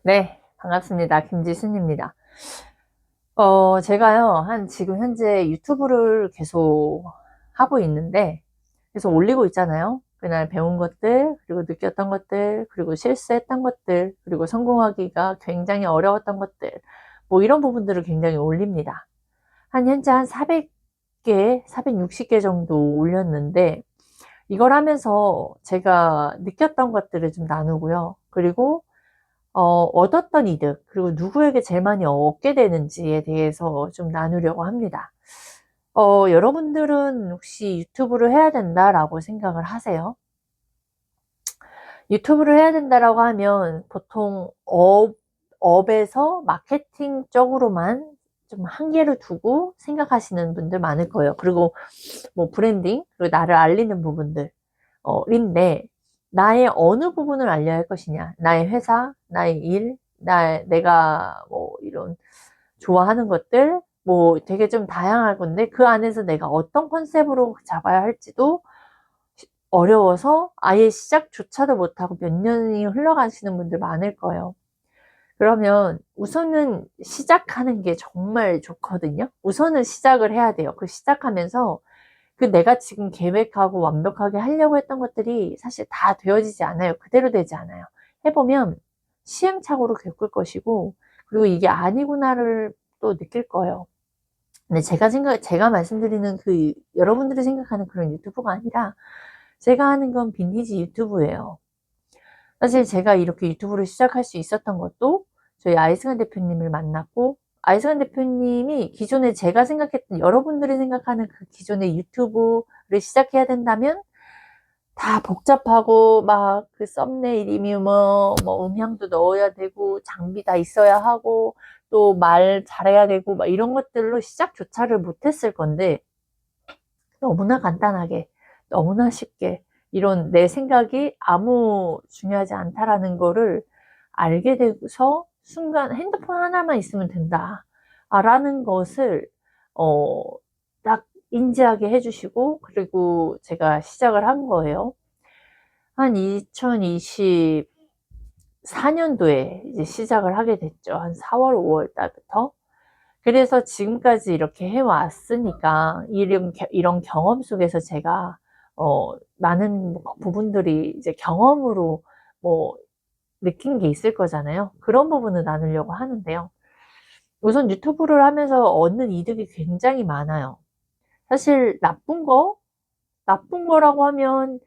네, 반갑습니다. 김지순입니다. 제가요, 지금 현재 유튜브를 계속 하고 있는데, 계속 올리고 있잖아요. 그날 배운 것들, 그리고 느꼈던 것들, 그리고 실수했던 것들, 그리고 성공하기가 굉장히 어려웠던 것들, 뭐 이런 부분들을 굉장히 올립니다. 현재 한 400개, 460개 정도 올렸는데, 이걸 하면서 제가 느꼈던 것들을 좀 나누고요. 그리고 얻었던 이득, 그리고 누구에게 제일 많이 얻게 되는지에 대해서 좀 나누려고 합니다. 여러분들은 혹시 유튜브를 해야 된다라고 생각을 하세요? 유튜브를 해야 된다라고 하면 보통 업에서 마케팅 쪽으로만 좀 한계를 두고 생각하시는 분들 많을 거예요. 그리고 뭐 브랜딩, 그리고 나를 알리는 부분들, 인데, 나의 어느 부분을 알려야 할 것이냐. 나의 회사, 나의 일, 내가 뭐 이런 좋아하는 것들, 뭐 되게 좀 다양할 건데, 그 안에서 내가 어떤 컨셉으로 잡아야 할지도 어려워서 아예 시작조차도 못하고 몇 년이 흘러가시는 분들 많을 거예요. 그러면 우선은 시작하는 게 정말 좋거든요. 우선은 시작을 해야 돼요. 그 시작하면서 내가 지금 계획하고 완벽하게 하려고 했던 것들이 사실 다 되어지지 않아요. 그대로 되지 않아요. 해보면 시행착오로 겪을 것이고, 그리고 이게 아니구나를 또 느낄 거예요. 근데 제가 말씀드리는 여러분들이 생각하는 그런 유튜브가 아니라, 제가 하는 건 빈티지 유튜브예요. 사실 제가 이렇게 유튜브를 시작할 수 있었던 것도 저희 아이스간 대표님을 만났고, 아이스간 대표님이 기존에 제가 생각했던, 여러분들이 생각하는 그 기존의 유튜브를 시작해야 된다면 다 복잡하고 막 그 썸네일이미 뭐 음향도 넣어야 되고 장비 다 있어야 하고 또 말 잘해야 되고 막 이런 것들로 시작조차를 못했을 건데, 너무나 간단하게, 너무나 쉽게, 이런 내 생각이 아무 중요하지 않다라는 거를 알게 되고서 순간 핸드폰 하나만 있으면 된다. 라는 것을, 어, 딱 인지하게 해주시고, 그리고 제가 시작을 한 거예요. 2024년도에 이제 시작을 하게 됐죠. 한 4월, 5월 달부터. 그래서 지금까지 이렇게 해왔으니까 이런 경험 속에서 제가 많은 부분들이 이제 경험으로 뭐 느낀 게 있을 거잖아요. 그런 부분을 나누려고 하는데요. 우선 유튜브를 하면서 얻는 이득이 굉장히 많아요. 사실 나쁜 거라고 하면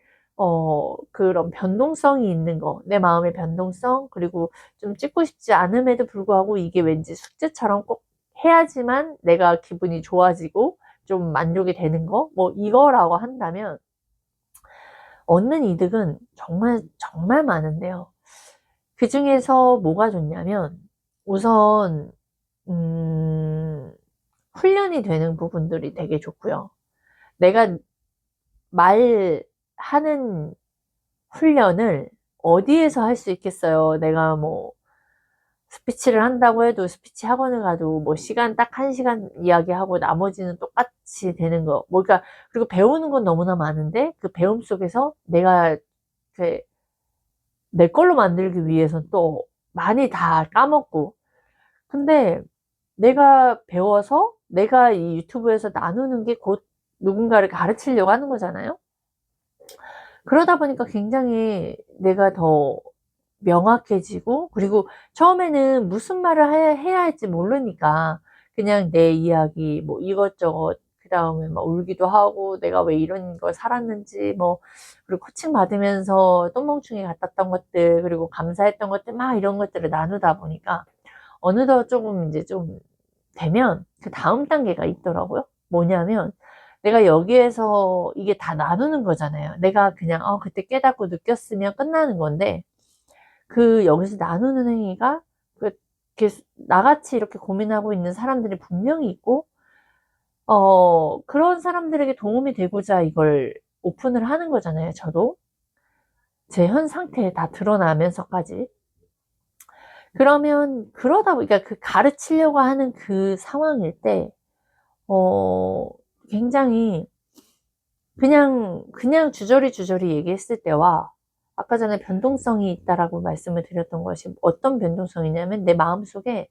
그런 변동성이 있는 거, 내 마음의 변동성, 그리고 좀 찍고 싶지 않음에도 불구하고 이게 왠지 숙제처럼 꼭 해야지만 내가 기분이 좋아지고 좀 만족이 되는 거, 뭐 이거라고 한다면 얻는 이득은 정말 정말 많은데요. 그 중에서 뭐가 좋냐면 우선 훈련이 되는 부분들이 되게 좋고요. 내가 말하는 훈련을 어디에서 할 수 있겠어요? 내가 뭐 스피치를 한다고 해도 스피치 학원을 가도 뭐 시간 딱 1시간 이야기하고 나머지는 똑같이 되는 거. 뭐 그러니까 그리고 배우는 건 너무나 많은데 그 배움 속에서 내가 그 내 걸로 만들기 위해서 또 많이 다 까먹고. 근데 내가 배워서 내가 이 유튜브에서 나누는 게 곧 누군가를 가르치려고 하는 거잖아요. 그러다 보니까 굉장히 내가 더 명확해지고, 그리고 처음에는 무슨 말을 해야 할지 모르니까 그냥 내 이야기 뭐 이것저것, 그 다음에 막 울기도 하고 내가 왜 이런 걸 살았는지 뭐, 그리고 코칭 받으면서 똥멍충이 같았던 것들, 그리고 감사했던 것들, 막 이런 것들을 나누다 보니까 어느덧 조금 이제 좀 되면 그 다음 단계가 있더라고요. 뭐냐면 내가 여기에서 이게 다 나누는 거잖아요. 내가 그냥 그때 깨닫고 느꼈으면 끝나는 건데, 여기서 나누는 행위가 나같이 이렇게 고민하고 있는 사람들이 분명히 있고, 그런 사람들에게 도움이 되고자 이걸 오픈을 하는 거잖아요. 저도 제 현 상태에 다 드러나면서까지. 그러면 그러다 보니까 그 가르치려고 하는 그 상황일 때, 어, 굉장히 그냥 주저리 얘기했을 때와 아까 전에 변동성이 있다라고 말씀을 드렸던 것이 어떤 변동성이냐면 내 마음속에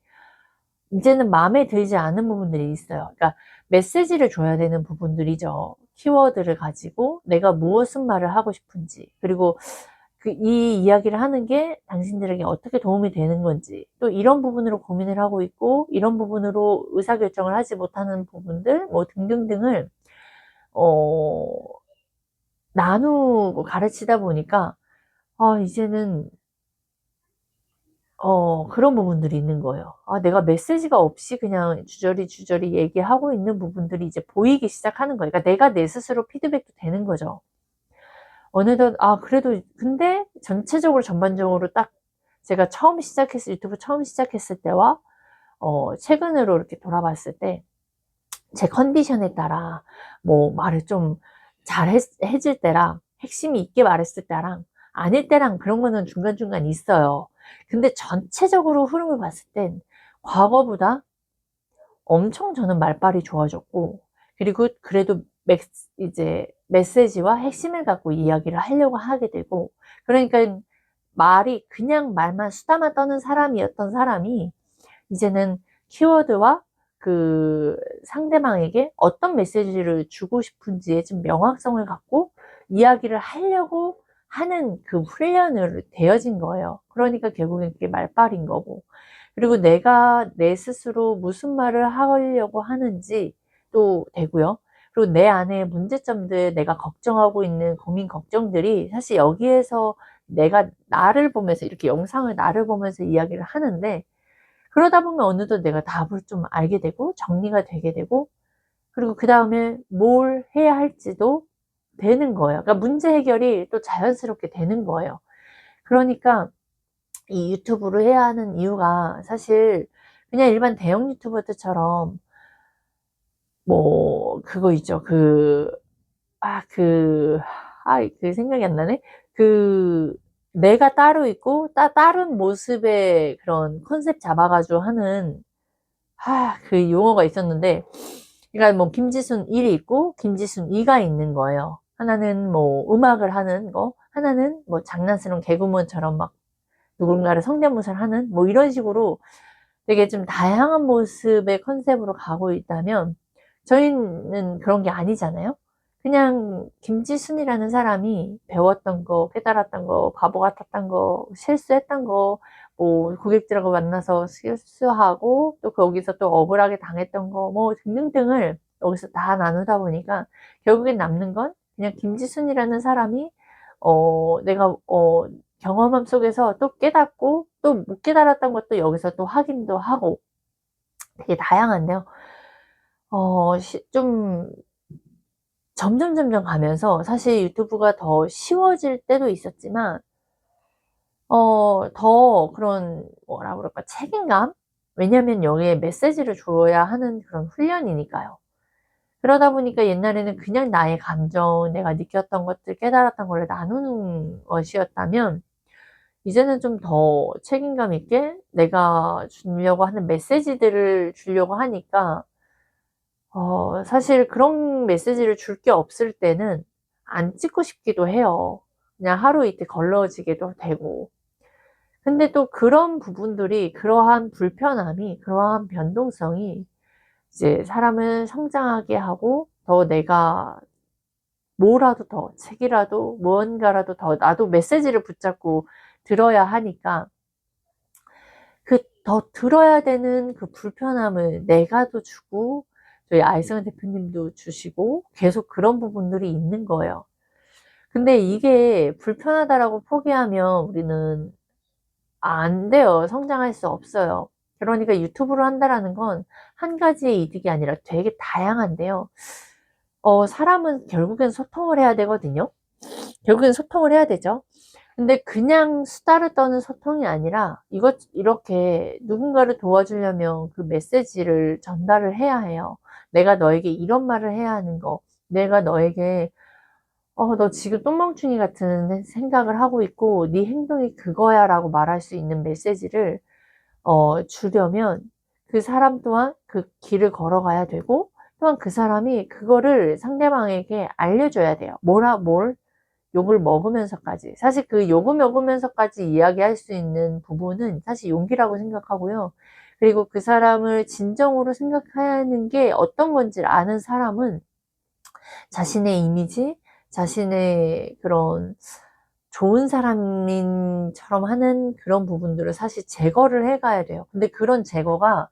이제는 마음에 들지 않은 부분들이 있어요. 그러니까 메시지를 줘야 되는 부분들이죠. 키워드를 가지고 내가 무슨 말을 하고 싶은지, 그리고 이 이야기를 하는 게 당신들에게 어떻게 도움이 되는 건지, 또 이런 부분으로 고민을 하고 있고 이런 부분으로 의사결정을 하지 못하는 부분들 뭐 등등등을 어, 나누고 가르치다 보니까 이제는 그런 부분들이 있는 거예요. 내가 메시지가 없이 그냥 주저리 얘기하고 있는 부분들이 이제 보이기 시작하는 거예요. 그러니까 내가 내 스스로 피드백도 되는 거죠. 어느덧, 그래도, 근데 전체적으로 전반적으로 딱 제가 유튜브 처음 시작했을 때와, 최근으로 이렇게 돌아봤을 때, 제 컨디션에 따라, 뭐, 말을 좀 해질 때랑, 핵심이 있게 말했을 때랑, 아닐 때랑 그런 거는 중간중간 있어요. 근데 전체적으로 흐름을 봤을 땐, 과거보다 엄청 저는 말빨이 좋아졌고, 그리고 그래도 이제 메시지와 핵심을 갖고 이야기를 하려고 하게 되고, 그러니까 말이 그냥 말만 수다만 떠는 사람이었던 사람이 이제는 키워드와 그 상대방에게 어떤 메시지를 주고 싶은지에 좀 명확성을 갖고 이야기를 하려고 하는 그 훈련을 되어진 거예요. 그러니까 결국엔 그게 말빨인 거고. 그리고 내가 내 스스로 무슨 말을 하려고 하는지 또 되고요. 그리고 내 안에 문제점들, 내가 걱정하고 있는 고민, 걱정들이 사실 여기에서 내가 나를 보면서 이렇게 영상을 나를 보면서 이야기를 하는데, 그러다 보면 어느덧 내가 답을 좀 알게 되고 정리가 되게 되고, 그리고 그 다음에 뭘 해야 할지도 되는 거예요. 그러니까 문제 해결이 또 자연스럽게 되는 거예요. 그러니까 이 유튜브를 해야 하는 이유가 사실 그냥 일반 대형 유튜버들처럼 뭐 그거 있죠. 생각이 안 나네. 내가 따로 있고 다른 모습의 그런 컨셉 잡아가지고 하는 그 용어가 있었는데, 그러니까 뭐 김지순 1이 있고 김지순 2가 있는 거예요. 하나는 뭐 음악을 하는 거, 하나는 뭐 장난스러운 개그우먼처럼 막 누군가를 성대모사를 하는 뭐 이런 식으로 되게 좀 다양한 모습의 컨셉으로 가고 있다면, 저희는 그런 게 아니잖아요. 그냥 김지순이라는 사람이 배웠던 거, 깨달았던 거, 바보 같았던 거, 실수했던 거, 뭐 고객들하고 만나서 실수하고 또 거기서 또 억울하게 당했던 거, 뭐 등등등을 여기서 다 나누다 보니까 결국엔 남는 건 그냥 김지순이라는 사람이 내가 경험함 속에서 또 깨닫고 또 못 깨달았던 것도 여기서 또 확인도 하고 되게 다양한데요. 좀 점점 가면서 사실 유튜브가 더 쉬워질 때도 있었지만, 더 그런, 뭐라 그럴까, 책임감? 왜냐면 여기에 메시지를 줘야 하는 그런 훈련이니까요. 그러다 보니까 옛날에는 그냥 나의 감정, 내가 느꼈던 것들, 깨달았던 걸 나누는 것이었다면, 이제는 좀 더 책임감 있게 내가 주려고 하는 메시지들을 주려고 하니까, 사실 그런 메시지를 줄 게 없을 때는 안 찍고 싶기도 해요. 그냥 하루 이틀 걸러지기도 되고. 근데 또 그런 부분들이, 그러한 불편함이, 그러한 변동성이 이제 사람을 성장하게 하고, 더 내가 뭐라도 더, 책이라도, 무언가라도 더, 나도 메시지를 붙잡고 들어야 하니까, 더 들어야 되는 그 불편함을 내가도 주고, 저희 아이승환 대표님도 주시고, 계속 그런 부분들이 있는 거예요. 근데 이게 불편하다라고 포기하면 우리는 안 돼요. 성장할 수 없어요. 그러니까 유튜브를 한다라는 건 한 가지의 이득이 아니라 되게 다양한데요. 사람은 결국엔 소통을 해야 되거든요. 결국엔 소통을 해야 되죠. 근데 그냥 수다를 떠는 소통이 아니라 이렇게 누군가를 도와주려면 그 메시지를 전달을 해야 해요. 내가 너에게 이런 말을 해야 하는 거. 내가 너에게 너 지금 똥멍충이 같은 생각을 하고 있고 네 행동이 그거야 라고 말할 수 있는 메시지를 주려면 그 사람 또한 그 길을 걸어가야 되고, 또한 그 사람이 그거를 상대방에게 알려줘야 돼요. 뭘 욕을 먹으면서까지, 사실 그 욕을 먹으면서까지 이야기할 수 있는 부분은 사실 용기라고 생각하고요. 그리고 그 사람을 진정으로 생각하는 게 어떤 건지 아는 사람은 자신의 이미지, 자신의 그런 좋은 사람인처럼 하는 그런 부분들을 사실 제거를 해가야 돼요. 근데 그런 제거가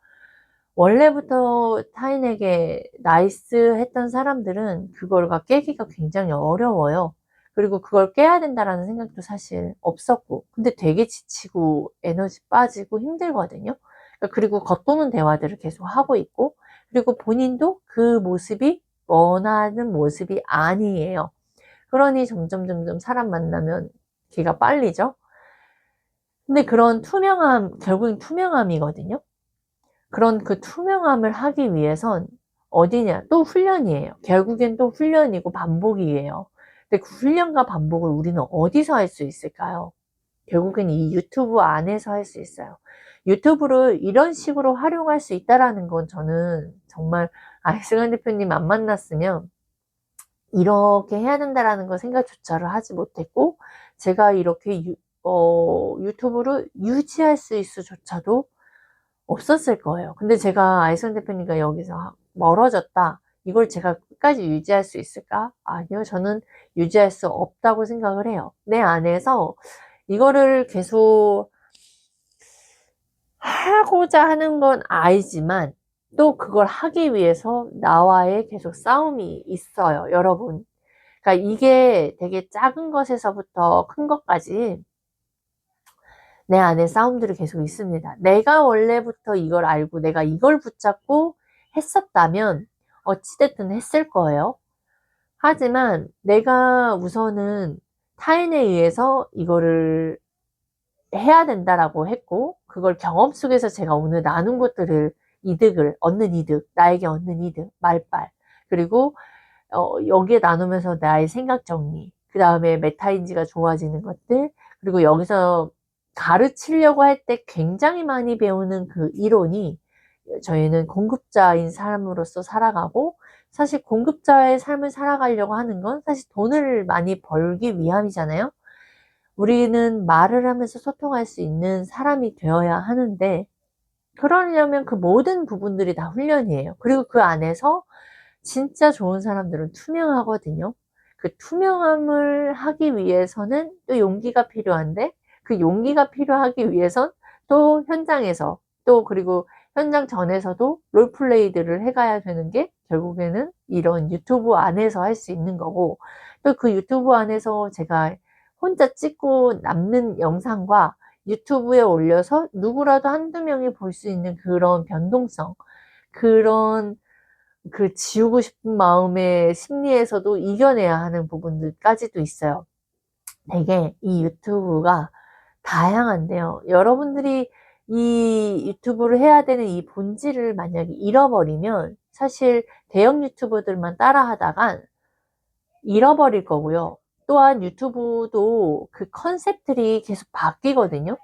원래부터 타인에게 나이스 했던 사람들은 그걸 깨기가 굉장히 어려워요. 그리고 그걸 깨야 된다라는 생각도 사실 없었고, 근데 되게 지치고 에너지 빠지고 힘들거든요. 그리고 겉도는 대화들을 계속 하고 있고, 그리고 본인도 그 모습이 원하는 모습이 아니에요. 그러니 점점 사람 만나면 기가 빨리죠. 근데 그런 투명함, 결국엔 투명함이거든요. 그런 그 투명함을 하기 위해선 어디냐? 또 훈련이에요. 결국엔 또 훈련이고 반복이에요. 근데 그 훈련과 반복을 우리는 어디서 할 수 있을까요? 결국엔 이 유튜브 안에서 할 수 있어요. 유튜브를 이런 식으로 활용할 수 있다라는 건 저는 정말 승환 대표님 안 만났으면 이렇게 해야 된다라는 거 생각조차를 하지 못했고, 제가 이렇게 유튜브를 유지할 수 있어조차도 없었을 거예요. 근데 제가 아이선 대표님과 여기서 멀어졌다. 이걸 제가 끝까지 유지할 수 있을까? 아니요. 저는 유지할 수 없다고 생각을 해요. 내 안에서 이거를 계속 하고자 하는 건 알지만 또 그걸 하기 위해서 나와의 계속 싸움이 있어요. 여러분. 그러니까 이게 되게 작은 것에서부터 큰 것까지 내 안에 싸움들이 계속 있습니다. 내가 원래부터 이걸 알고 내가 이걸 붙잡고 했었다면 어찌됐든 했을 거예요. 하지만 내가 우선은 타인에 의해서 이거를 해야 된다라고 했고, 그걸 경험 속에서 제가 오늘 나눈 것들을 이득을 얻는 이득, 나에게 얻는 이득, 말빨, 그리고 여기에 나누면서 나의 생각 정리, 그 다음에 메타인지가 좋아지는 것들, 그리고 여기서 가르치려고 할 때 굉장히 많이 배우는 그 이론이, 저희는 공급자인 사람으로서 살아가고, 사실 공급자의 삶을 살아가려고 하는 건 사실 돈을 많이 벌기 위함이잖아요. 우리는 말을 하면서 소통할 수 있는 사람이 되어야 하는데, 그러려면 그 모든 부분들이 다 훈련이에요. 그리고 그 안에서 진짜 좋은 사람들은 투명하거든요. 그 투명함을 하기 위해서는 또 용기가 필요한데, 그 용기가 필요하기 위해선 또 현장에서, 또 그리고 현장 전에서도 롤플레이들을 해가야 되는 게 결국에는 이런 유튜브 안에서 할 수 있는 거고, 또 그 유튜브 안에서 제가 혼자 찍고 남는 영상과 유튜브에 올려서 누구라도 한두 명이 볼 수 있는 그런 변동성, 그런 그 지우고 싶은 마음의 심리에서도 이겨내야 하는 부분들까지도 있어요. 되게 이 유튜브가 다양한데요. 여러분들이 이 유튜브를 해야 되는 이 본질을 만약에 잃어버리면 사실 대형 유튜버들만 따라하다간 잃어버릴 거고요. 또한 유튜브도 그 컨셉들이 계속 바뀌거든요.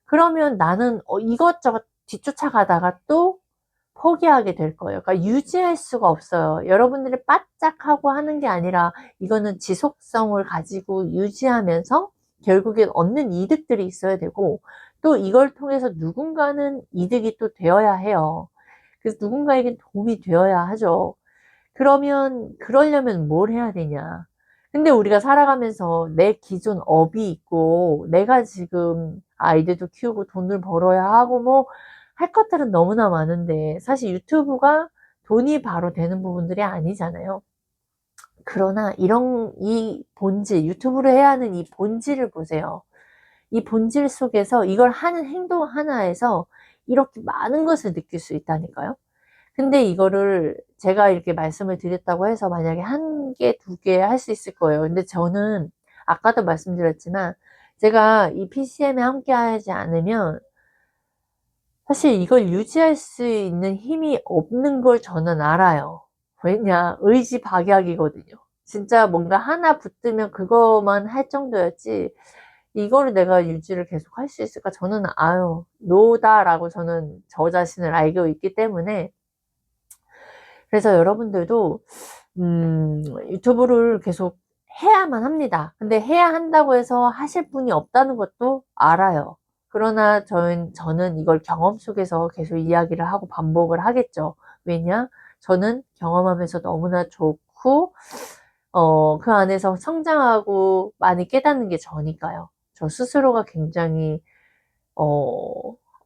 그러면 나는 이것저것 뒤쫓아가다가 또 포기하게 될 거예요. 그러니까 유지할 수가 없어요. 여러분들이 바짝 하고 하는 게 아니라 이거는 지속성을 가지고 유지하면서 결국엔 얻는 이득들이 있어야 되고, 또 이걸 통해서 누군가는 이득이 또 되어야 해요. 그래서 누군가에게 도움이 되어야 하죠. 그러려면 뭘 해야 되냐. 근데 우리가 살아가면서 내 기존 업이 있고, 내가 지금 아이들도 키우고 돈을 벌어야 하고, 뭐, 할 것들은 너무나 많은데, 사실 유튜브가 돈이 바로 되는 부분들이 아니잖아요. 그러나 이 본질, 유튜브를 해야 하는 이 본질을 보세요. 이 본질 속에서 이걸 하는 행동 하나에서 이렇게 많은 것을 느낄 수 있다니까요. 근데 이거를 제가 이렇게 말씀을 드렸다고 해서 만약에 한 개, 두 개 할 수 있을 거예요. 근데 저는 아까도 말씀드렸지만 제가 이 PCM에 함께 하지 않으면 사실 이걸 유지할 수 있는 힘이 없는 걸 저는 알아요. 왜냐? 의지박약이거든요. 진짜 뭔가 하나 붙으면 그것만 할 정도였지, 이거를 내가 유지를 계속 할 수 있을까? 저는 노다라고 저는 저 자신을 알고 있기 때문에. 그래서 여러분들도 유튜브를 계속 해야만 합니다. 근데 해야 한다고 해서 하실 분이 없다는 것도 알아요. 그러나 저는 이걸 경험 속에서 계속 이야기를 하고 반복을 하겠죠. 왜냐? 저는 경험하면서 너무나 좋고, 그 안에서 성장하고 많이 깨닫는 게 저니까요. 저 스스로가 굉장히,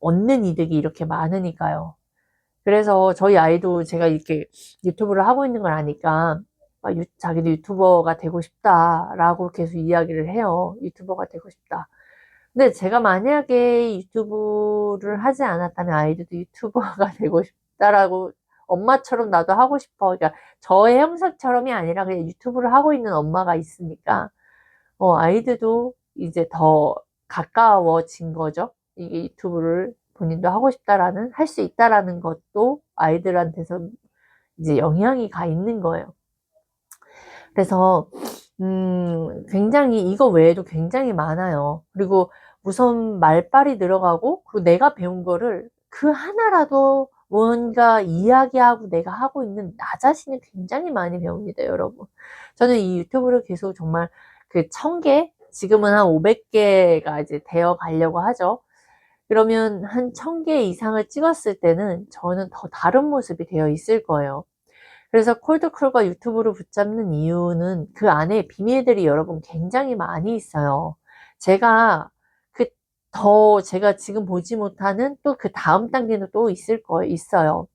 얻는 이득이 이렇게 많으니까요. 그래서 저희 아이도 제가 이렇게 유튜브를 하고 있는 걸 아니까 자기도 유튜버가 되고 싶다라고 계속 이야기를 해요. 유튜버가 되고 싶다. 근데 제가 만약에 유튜브를 하지 않았다면 아이들도 유튜버가 되고 싶다라고 엄마처럼 나도 하고 싶어. 그러니까 저의 형상처럼이 아니라 그냥 유튜브를 하고 있는 엄마가 있으니까 아이들도 이제 더 가까워진 거죠. 이게 유튜브를 본인도 하고 싶다라는, 할 수 있다라는 것도 아이들한테서 이제 영향이 가 있는 거예요. 그래서, 굉장히, 이거 외에도 굉장히 많아요. 그리고 우선 말빨이 늘어가고, 그리고 내가 배운 거를 그 하나라도 뭔가 이야기하고 내가 하고 있는 나 자신이 굉장히 많이 배웁니다, 여러분. 저는 이 유튜브를 계속 정말 그 1000개, 지금은 한 500개가 이제 되어 가려고 하죠. 그러면 한 1000개 이상을 찍었을 때는 저는 더 다른 모습이 되어 있을 거예요. 그래서 콜드콜과 유튜브를 붙잡는 이유는 그 안에 비밀들이 여러분 굉장히 많이 있어요. 제가 제가 지금 보지 못하는 또 그 다음 단계는 또 있을 거예요. 있어요.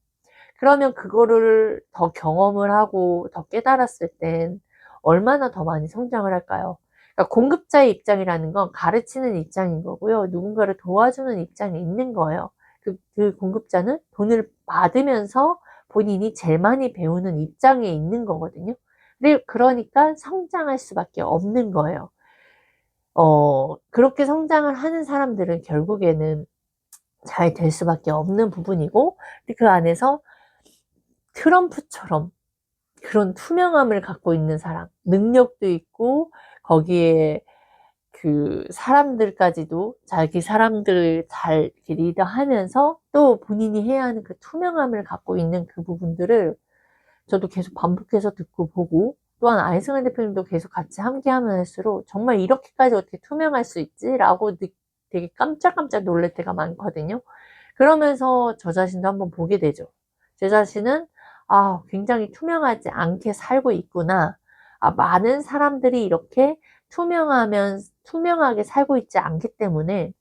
그러면 그거를 더 경험을 하고 더 깨달았을 땐 얼마나 더 많이 성장을 할까요? 그러니까 공급자의 입장이라는 건 가르치는 입장인 거고요. 누군가를 도와주는 입장이 있는 거예요. 그 공급자는 돈을 받으면서 본인이 제일 많이 배우는 입장에 있는 거거든요. 그러니까 성장할 수밖에 없는 거예요. 그렇게 성장을 하는 사람들은 결국에는 잘 될 수밖에 없는 부분이고, 그 안에서 트럼프처럼 그런 투명함을 갖고 있는 사람, 능력도 있고, 거기에 그 사람들까지도 자기 사람들을 잘 이렇게 리드하면서 또 본인이 해야 하는 그 투명함을 갖고 있는 그 부분들을 저도 계속 반복해서 듣고 보고, 또한 아이승환 대표님도 계속 같이 함께 하면 할수록 정말 이렇게까지 어떻게 투명할 수 있지? 라고 되게 깜짝깜짝 놀랄 때가 많거든요. 그러면서 저 자신도 한번 보게 되죠. 제 자신은 굉장히 투명하지 않게 살고 있구나. 많은 사람들이 이렇게 투명하게 살고 있지 않기 때문에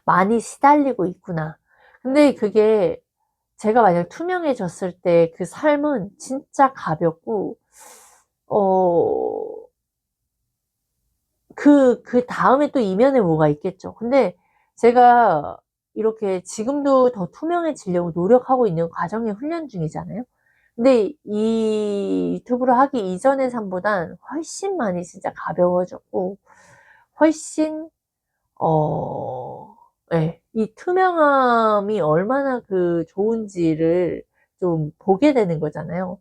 많이 시달리고 있구나. 근데 그게 제가 만약 투명해졌을 때 그 삶은 진짜 가볍고, 어, 그 다음에 또 이면에 뭐가 있겠죠. 근데 제가 이렇게 지금도 더 투명해지려고 노력하고 있는 과정의 훈련 중이잖아요. 근데 이 유튜브를 하기 이전의 삶보단 훨씬 많이 진짜 가벼워졌고, 훨씬, 네, 이 투명함이 얼마나 그 좋은지를 좀 보게 되는 거잖아요.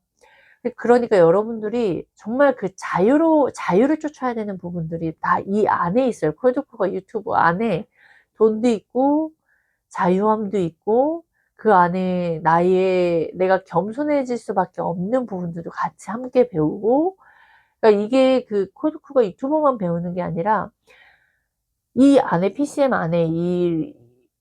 그러니까 여러분들이 정말 그 자유를 쫓아야 되는 부분들이 다 이 안에 있어요. 콜드코가 유튜브 안에 돈도 있고, 자유함도 있고, 그 안에 내가 겸손해질 수밖에 없는 부분들도 같이 함께 배우고, 그러니까 이게 그 콜드코가 유튜브만 배우는 게 아니라, 이 안에 PCM 안에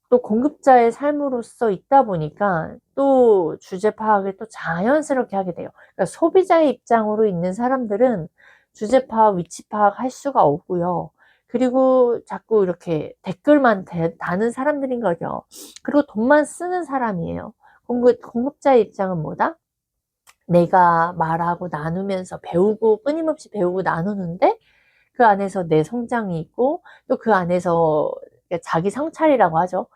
또 공급자의 삶으로서 있다 보니까 또 주제 파악을 또 자연스럽게 하게 돼요. 그러니까 소비자의 입장으로 있는 사람들은 주제 파악, 위치 파악 할 수가 없고요. 그리고 자꾸 이렇게 댓글만 다는 사람들인 거죠. 그리고 돈만 쓰는 사람이에요. 공급자의 입장은 뭐다? 내가 말하고 나누면서 배우고 끊임없이 배우고 나누는데 그 안에서 내 성장이 있고 또 그 안에서 자기 성찰이라고 하죠.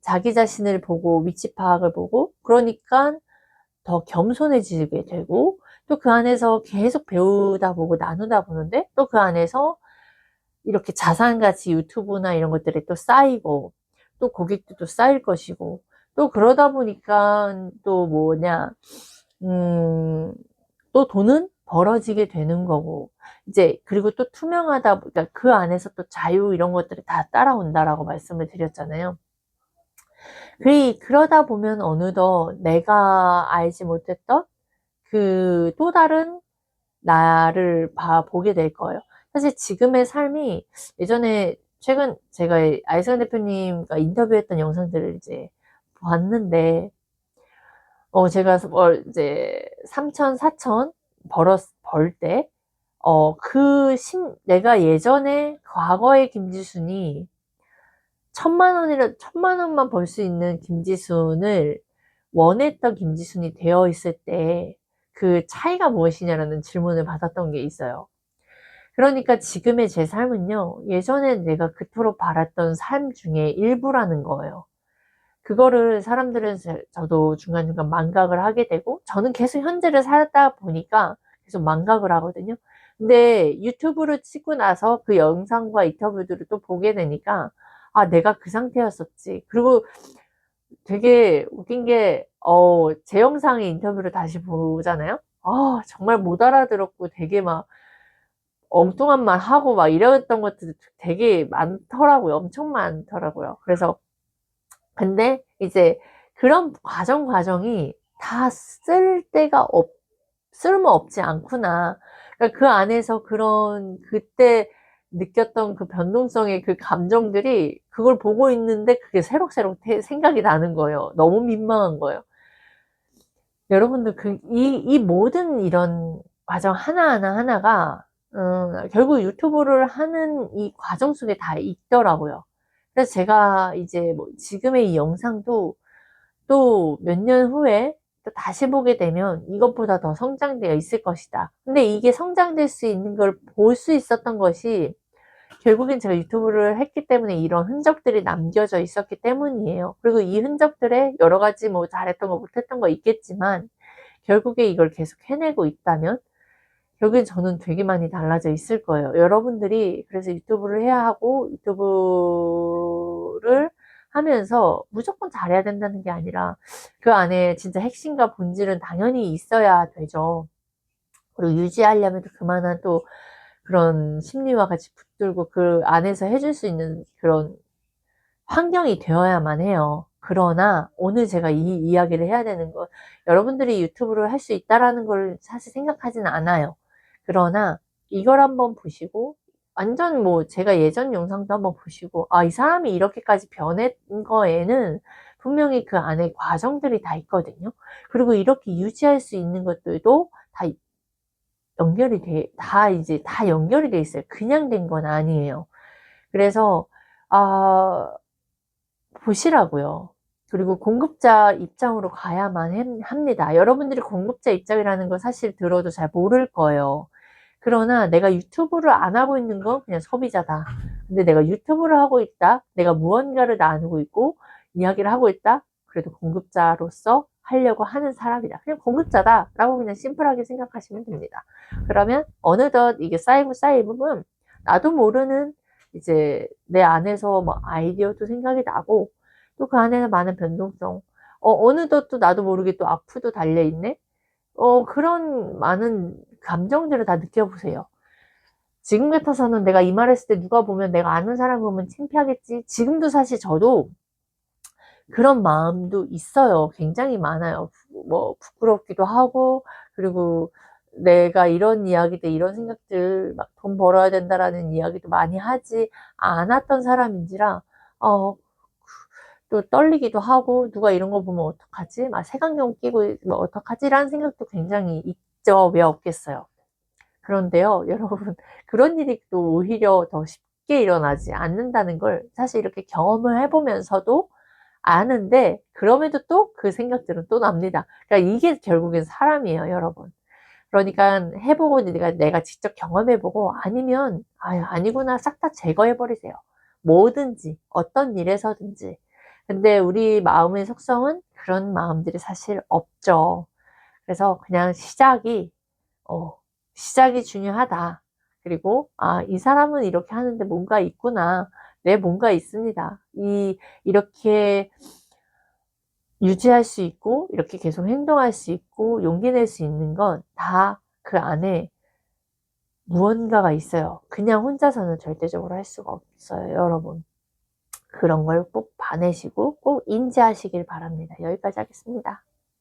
자기 자신을 보고 위치 파악을 보고 그러니까 더 겸손해지게 되고 또 그 안에서 계속 배우다 보고 나누다 보는데 또 그 안에서 이렇게 자산가치 유튜브나 이런 것들이 또 쌓이고 또 고객도 쌓일 것이고 또 그러다 보니까 또 뭐냐 또 돈은 벌어지게 되는 거고, 이제, 그리고 또 그러니까 그 안에서 또 자유 이런 것들이 다 따라온다라고 말씀을 드렸잖아요. 그러다 보면 어느덧 내가 알지 못했던 그 또 다른 나를 보게 될 거예요. 사실 지금의 삶이 예전에 최근 제가 아이승환 대표님과 인터뷰했던 영상들을 이제 봤는데, 제가 이제 3천, 4천 벌 때, 내가 예전에 과거의 김지순이 천만 원만 벌 수 있는 김지순을 원했던 김지순이 되어 있을 때 그 차이가 무엇이냐라는 질문을 받았던 게 있어요. 그러니까 지금의 제 삶은요, 예전에 내가 그토록 바랐던 삶 중에 일부라는 거예요. 그거를 사람들은 저도 중간중간 망각을 하게 되고, 저는 계속 현재를 살다 보니까 계속 망각을 하거든요. 근데 유튜브를 찍고 나서 그 영상과 인터뷰들을 또 보게 되니까, 아, 내가 그 상태였었지. 그리고 되게 웃긴 게, 제 영상의 인터뷰를 다시 보잖아요? 아, 정말 못 알아들었고 되게 막 엉뚱한 말 하고 막 이랬던 것들이 되게 많더라고요. 엄청 많더라고요. 그래서 근데 이제 그런 과정이 다 쓸모없지 않구나. 그러니까 그 안에서 그때 느꼈던 그 변동성의 그 감정들이 그걸 보고 있는데 그게 새록새록 생각이 나는 거예요. 너무 민망한 거예요. 여러분들 이 모든 이런 과정 하나가 결국 유튜브를 하는 이 과정 속에 다 있더라고요. 그래서 제가 이제 뭐 지금의 이 영상도 또 몇 년 후에 또 다시 보게 되면 이것보다 더 성장되어 있을 것이다. 근데 이게 성장될 수 있는 걸 볼 수 있었던 것이 결국엔 제가 유튜브를 했기 때문에 이런 흔적들이 남겨져 있었기 때문이에요. 그리고 이 흔적들에 여러 가지 뭐 잘했던 거 못했던 거 있겠지만 결국에 이걸 계속 해내고 있다면 결국엔 저는 되게 많이 달라져 있을 거예요. 여러분들이 그래서 유튜브를 해야 하고 유튜브를 하면서 무조건 잘해야 된다는 게 아니라 그 안에 진짜 핵심과 본질은 당연히 있어야 되죠. 그리고 유지하려면 또 그만한 또 그런 심리와 같이 붙들고 그 안에서 해줄 수 있는 그런 환경이 되어야만 해요. 그러나 오늘 제가 이 이야기를 해야 되는 건 여러분들이 유튜브를 할 수 있다라는 걸 사실 생각하지는 않아요. 그러나 이걸 한번 보시고 완전 뭐 제가 예전 영상도 한번 보시고 아, 이 사람이 이렇게까지 변한 거에는 분명히 그 안에 과정들이 다 있거든요. 그리고 이렇게 유지할 수 있는 것들도 다 연결이 돼 있어요. 그냥 된 건 아니에요. 그래서 아, 보시라고요. 그리고 공급자 입장으로 가야만 합니다. 여러분들이 공급자 입장이라는 건 사실 들어도 잘 모를 거예요. 그러나 내가 유튜브를 안 하고 있는 건 그냥 소비자다. 근데 내가 유튜브를 하고 있다. 내가 무언가를 나누고 있고 이야기를 하고 있다. 그래도 공급자로서 하려고 하는 사람이다. 그냥 공급자다. 라고 그냥 심플하게 생각하시면 됩니다. 그러면 어느덧 이게 쌓이면 나도 모르는 이제 내 안에서 뭐 아이디어도 생각이 나고 또 그 안에는 많은 변동성. 어느덧 또 나도 모르게 또 악플도 달려있네. 그런 많은 감정들을 다 느껴보세요. 지금 같아서는 내가 이 말 했을 때 누가 보면 내가 아는 사람 보면 창피하겠지. 지금도 사실 저도 그런 마음도 있어요. 굉장히 많아요. 뭐 부끄럽기도 하고 그리고 내가 이런 이야기들 이런 생각들 막 돈 벌어야 된다라는 이야기도 많이 하지 않았던 사람인지라 또 떨리기도 하고 누가 이런 거 보면 어떡하지? 막 색안경 끼고 뭐 어떡하지라는 생각도 굉장히 있죠. 왜 없겠어요. 그런데요, 여러분, 그런 일이 또 오히려 더 쉽게 일어나지 않는다는 걸 사실 이렇게 경험을 해보면서도 아는데, 그럼에도 또 그 생각들은 또 납니다. 그러니까 이게 결국엔 사람이에요, 여러분. 그러니까 해보고 내가 직접 경험해보고 아니면, 아니구나, 싹 다 제거해버리세요. 뭐든지, 어떤 일에서든지. 근데 우리 마음의 속성은 그런 마음들이 사실 없죠. 그래서 그냥 어, 시작이 중요하다. 그리고, 이 사람은 이렇게 하는데 뭔가 있구나. 내 뭔가 있습니다. 이렇게 유지할 수 있고, 이렇게 계속 행동할 수 있고, 용기 낼 수 있는 건 다 그 안에 무언가가 있어요. 그냥 혼자서는 절대적으로 할 수가 없어요, 여러분. 그런 걸 꼭 봐내시고 꼭 인지하시길 바랍니다. 여기까지 하겠습니다.